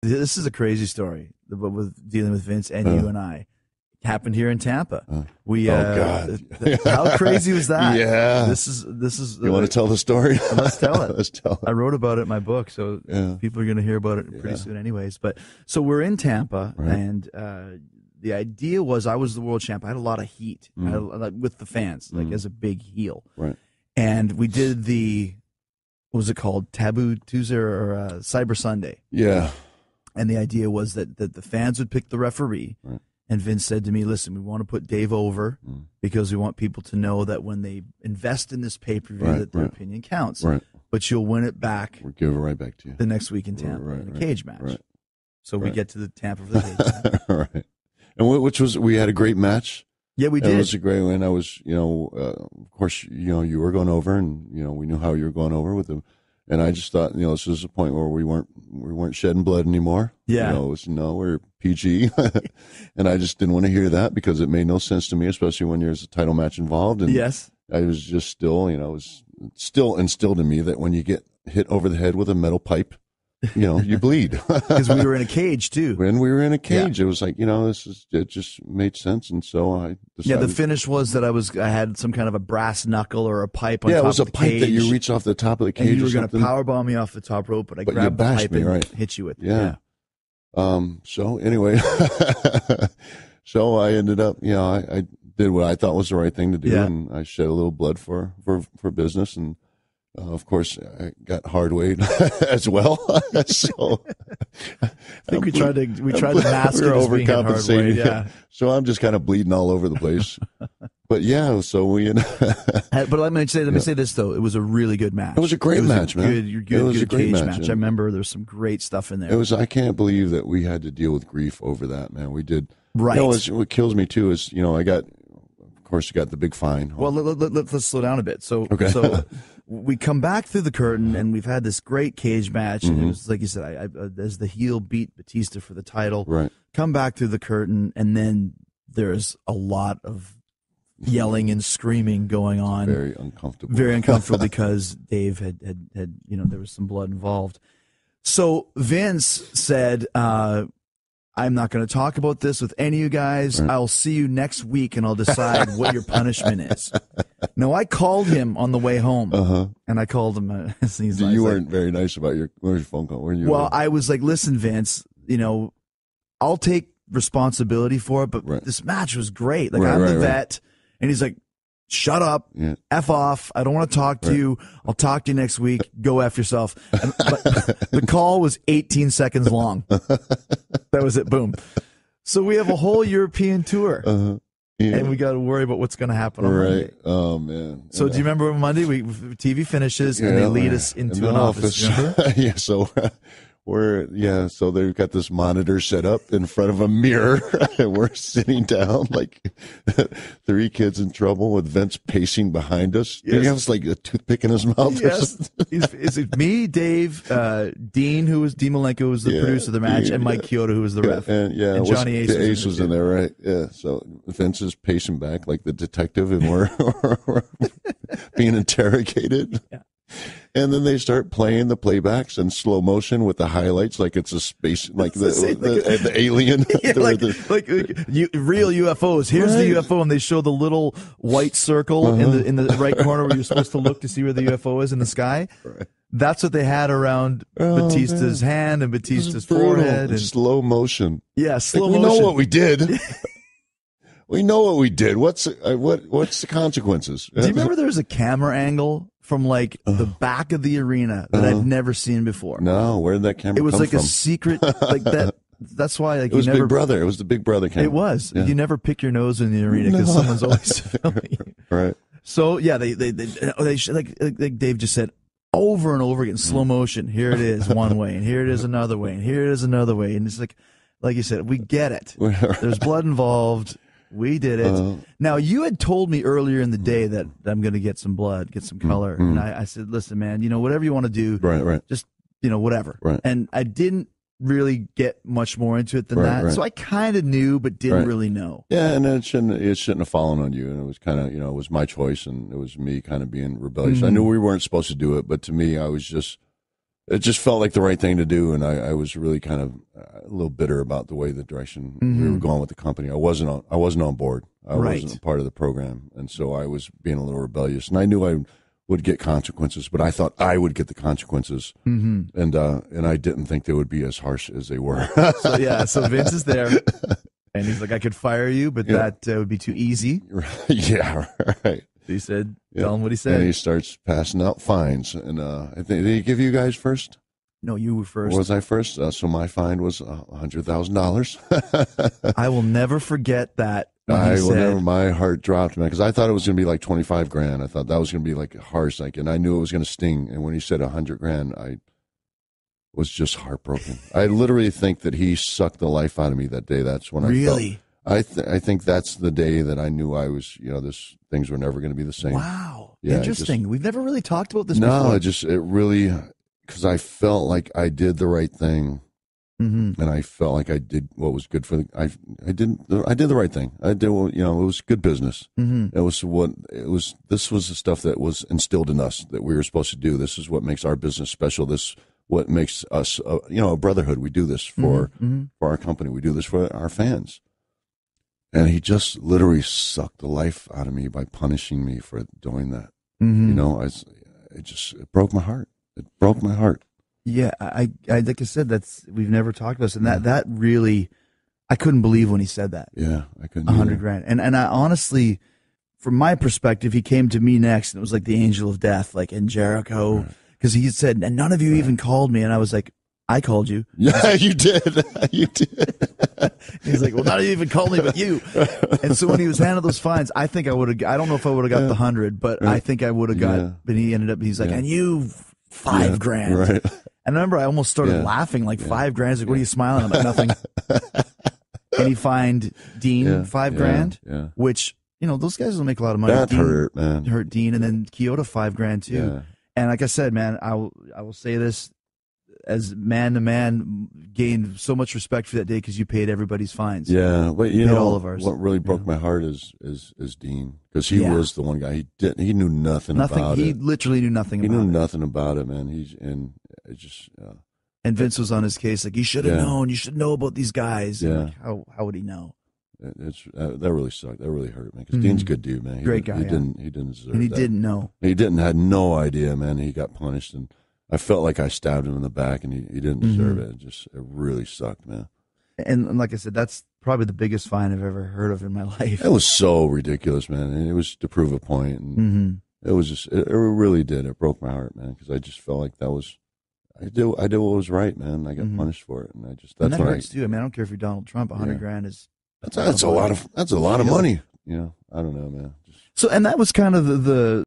This is a crazy story with dealing with Vince and you and I. It happened here in Tampa. God. How crazy was that? Yeah. This is. You want to tell the story? Let's tell it. Let's tell it. I wrote about it in my book, so people are going to hear about it pretty soon anyways. But so we're in Tampa, and the idea was I was the world champ. I had a lot of heat with the fans, like as a big heel. Right. And we did what was it called? Taboo Tuesday or Cyber Sunday. Yeah. And the idea was that the fans would pick the referee. Right. And Vince said to me, listen, we want to put Dave over because we want people to know that when they invest in this pay-per-view that their opinion counts. Right. But you'll win it back. We'll give it right back to you. The next week in Tampa in a cage match. Right. So we get to the Tampa for the cage match. Right. And we had a great match. Yeah, we did. It was a great win. I was, of course, you were going over, and we knew how you were going over with them, and I just thought, this was a point where we weren't shedding blood anymore. Yeah, we're PG, and I just didn't want to hear that because it made no sense to me, especially when there's a title match involved. And yes, I was just still, it was still instilled in me that when you get hit over the head with a metal pipe, you bleed. Because we were in a cage too. When we were in a cage, it was like, it just made sense. And so I decided. Yeah, the finish was that I had some kind of a brass knuckle or a pipe on top of the cage. Yeah, it was a pipe that you reach off the top of the cage. And you were going to powerbomb me off the top rope, but I grabbed the pipe and hit you with it. Yeah. So anyway, so I ended up, I did what I thought was the right thing to do. And I shed a little blood for business. And of course, I got hard weight as well. So I think we tried to mask it as being hard weight. Yeah. So I'm just kind of bleeding all over the place. But so we. But let me say this though, it was a really good match. It was a great match, man. It was a great match. I remember there's some great stuff in there. I can't believe that we had to deal with grief over that, man. We did. Right. What kills me too is I got. Of course, you got the big fine. Well, let's slow down a bit. So we come back through the curtain, and we've had this great cage match. And it was like you said, as the heel beat Batista for the title. Right. Come back through the curtain, and then there's a lot of yelling and screaming going on. Very uncomfortable. Very uncomfortable because Dave had there was some blood involved. So Vince said, I'm not going to talk about this with any of you guys. Right. I'll see you next week, and I'll decide what your punishment is. No, I called him on the way home, and I called him. You weren't very nice about where's your phone call? Where you? Well, I was like, listen, Vince, I'll take responsibility for it, but this match was great. Like, I'm the vet. And he's like, shut up, F off. I don't want to talk to you. I'll talk to you next week. Go F yourself. But the call was 18 seconds long. That was it. Boom. So we have a whole European tour. And we got to worry about what's going to happen on Monday. Oh, man. So do you remember Monday? TV finishes, and they lead us into an office. Yeah, so so they've got this monitor set up in front of a mirror, and we're sitting down like three kids in trouble with Vince pacing behind us. Yes. He has like a toothpick in his mouth. Yes. Is it me, Dave, Dean, Dean Malenko, was the producer of the match, and Mike Chioda, who was the ref. And Johnny Ace. The Ace was in there, right? Yeah. So Vince is pacing back like the detective, and we're being interrogated. Yeah. And then they start playing the playbacks in slow motion with the highlights, like it's a space, like the alien. Yeah, real UFOs. Here's the UFO, and they show the little white circle in the right corner where you're supposed to look to see where the UFO is in the sky. Right. That's what they had around Batista's hand and Batista's forehead. And slow motion. Yeah, slow motion. We know what we did. We know what we did. What's the consequences? Do you remember there was a camera angle from like the back of the arena that I'd never seen before? No, where did that camera come from? It was like a secret, like that. That's why it was Big Brother. It was the Big Brother camera. It was. Yeah. You never pick your nose in the arena because someone's always filming you. Right. So yeah, they like Dave just said over and over again, slow motion. Here it is one way, and here it is another way, and here it is another way, and it's like you said, we get it. There's blood involved. We did it. Now, you had told me earlier in the day that I'm going to get some blood, get some color. And I said, listen, man, whatever you want to do, just, whatever. Right. And I didn't really get much more into it than that. Right. So I kind of knew, but didn't really know. Yeah, and it shouldn't have fallen on you. And it was kind of, it was my choice, and it was me kind of being rebellious. I knew we weren't supposed to do it, but to me, I was just, it just felt like the right thing to do, and I was really kind of a little bitter about the way the direction we were going with the company. I wasn't on board. I wasn't a part of the program, and so I was being a little rebellious. And I knew I would get consequences, but I thought I would get the consequences, and I didn't think they would be as harsh as they were. So Vince is there, and he's like, "I could fire you, but that would be too easy." Yeah, right. He said, "Tell him what he said." And he starts passing out fines. And I think, did he give you guys first? No, you were first. Was I first? So my fine was $100,000. I will never forget that. My heart dropped, man, because I thought it was going to be like 25 grand. I thought that was going to be like harsh, and I knew it was going to sting. And when he said 100 grand, I was just heartbroken. I literally think that he sucked the life out of me that day. That's when I felt. I think that's the day that I knew I was, things were never going to be the same. Wow. Yeah, interesting. We've never really talked about this before. No, it really, because I felt like I did the right thing. And I felt like I did what was good for I did the right thing. I did what, it was good business. This was the stuff that was instilled in us that we were supposed to do. This is what makes our business special. This what makes us, a brotherhood. We do this for our company. We do this for our fans. And he just literally sucked the life out of me by punishing me for doing that. It broke my heart. It broke my heart. Yeah, I like I said, we've never talked about this, and that really, I couldn't believe when he said that. Yeah, I couldn't. 100 grand, and I honestly, from my perspective, he came to me next, and it was like the angel of death, like in Jericho, because he said, and none of you even called me, and I was like, I called you. Yeah, you did. You did. He's like, well, none of you even called me, but you. And so when he was handing those fines, I think I would have. I don't know if I would have got the 100, but I think I would have got. But he ended up. He's like, and you $5 grand. Right. And I remember I almost started laughing, like $5 grand. Like, what are you smiling? I'm like, nothing. And he fined Dean $5 grand, which, those guys will make a lot of money. That Dean, hurt, man. Hurt Dean, and then Kyoto $5 grand too. Yeah. And like I said, man, I will say this, as man to man, gained so much respect for that day because you paid everybody's fines. Yeah, but all of ours. What really broke my heart is Dean, because he was the one guy. He knew nothing about it. He literally knew nothing about it. He knew nothing about it, man. And Vince was on his case, like, you should have known. You should know about these guys. Yeah. Like, how would he know? That really sucked. That really hurt, man. Because Dean's a good dude, man. Great guy. He didn't deserve. And he that. didn't know. He had no idea, man. He got punished, and I felt like I stabbed him in the back, and he didn't deserve it. It really sucked, man. And like I said, that's probably the biggest fine I've ever heard of in my life. It was so ridiculous, man. And it was to prove a point, and it was just, it really did. It broke my heart, man, because I just felt like that was, I did what was right, man. I got punished for it, and that hurts too. I mean, I don't care if you're Donald Trump. 100 grand is that's a lot of money. I don't know, man. So, and that was kind of the